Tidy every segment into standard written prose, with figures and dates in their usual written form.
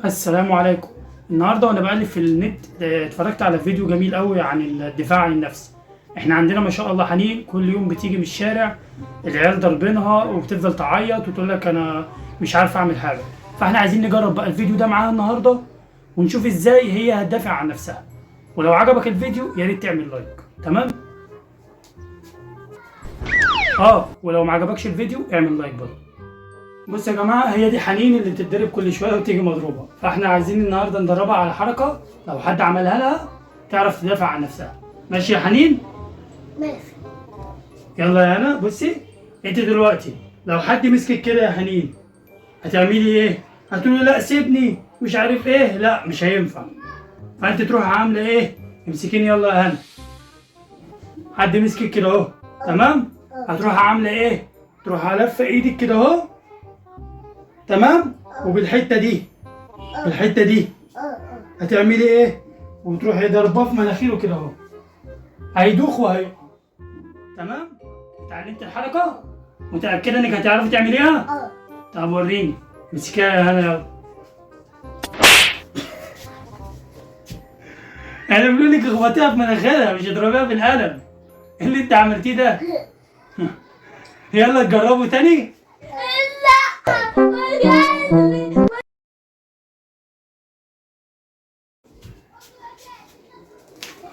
السلام عليكم. النهارده وانا بقلب في النت اتفرجت على فيديو جميل قوي عن الدفاع عن النفس. احنا عندنا ما شاء الله حنين كل يوم بتيجي من الشارع، العيال ضاربينها وبتفضل تعيط وتقول لك انا مش عارفه اعمل حاجه. فاحنا عايزين نجرب بقى الفيديو ده معاها النهارده ونشوف ازاي هي هتدافع عن نفسها. ولو عجبك الفيديو يا ريت تعمل لايك. تمام؟ ولو ما عجبكش الفيديو اعمل لايك برضه. بص يا جماعه، هي دي حنين اللي بتتضرب كل شويه وتيجي مضروبه، فاحنا عايزين النهارده ندربها على حركه لو حد عملها لها تعرف تدافع عن نفسها. ماشي يا حنين؟ ماشي. يلا يا هنا، بصي انت دلوقتي لو حد مسكك كده يا حنين هتعملي ايه؟ هتقولي لا سيبني مش عارف ايه، لا مش هينفع. فانت تروح عامله ايه؟ امسكيني يلا يا هنا. حد مسكك كده اهو، تمام؟ هتروح عامله ايه؟ تروح لفه ايدك كده اهو، تمام؟ وبالحته دي بالحته دي هتعملي ايه؟ وتروحي ضرباه في مناخيره كده اهو، هيدوخ وهيقع. تمام؟ اتعلمت الحركه؟ متاكده انك هتعرفي تعمليها؟ طب وريني، مسكيها يا هنا يلا. انا بقول لك اخبطيها في مناخيرها مش اضربيها بالقلم. ايه اللي انت عملتيه ده؟ يلا تجربوا تاني.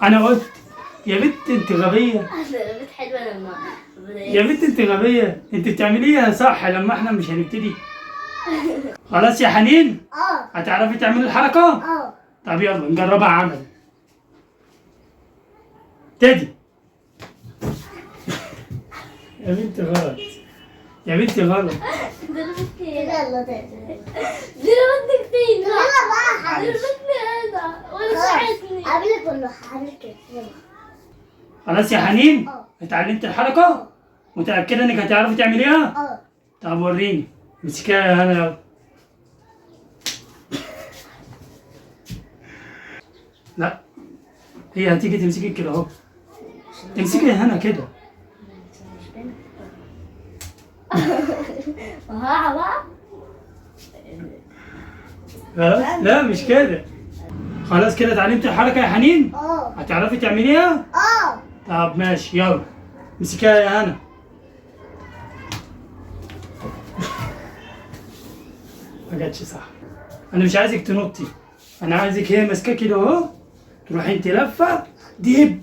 انا قلت يا بنت انت غبيه، بنت حلوة لما يا بنت انت غبيه، انت بتعمليها صح لما احنا مش هنبتدي. خلاص يا حنين؟ هتعرفي تعملي الحركه؟ طب يلا نجربها عمل. ابتدي. يا بنتي غلط، يا بنتي غلط. يلا تاني. ضربتني كتير. يلا بقى حبيبي. ضربتني انا ولا ساعدني. قبل كله هعمل كده. يلا. خلاص يا حنين؟ اتعلمت الحركه؟ متاكده انك هتعرفي تعمليها؟ طب وريني، امسكيها يا هنا يلا. لا، هي هتيجي تمسكك كده اهو، تمسكي يا هنا كده. بقى. خلاص لا مش كده. خلاص كده اتعلمت الحركه يا حنين؟ هتعرفي تعمليها؟ طب ماشي يلا، امسكيها يا هنا. ما جاتش صح. انا مش عايزك تنطي، انا عايزك هي ماسكاكي كده اهو، تروحي انت لفه ديب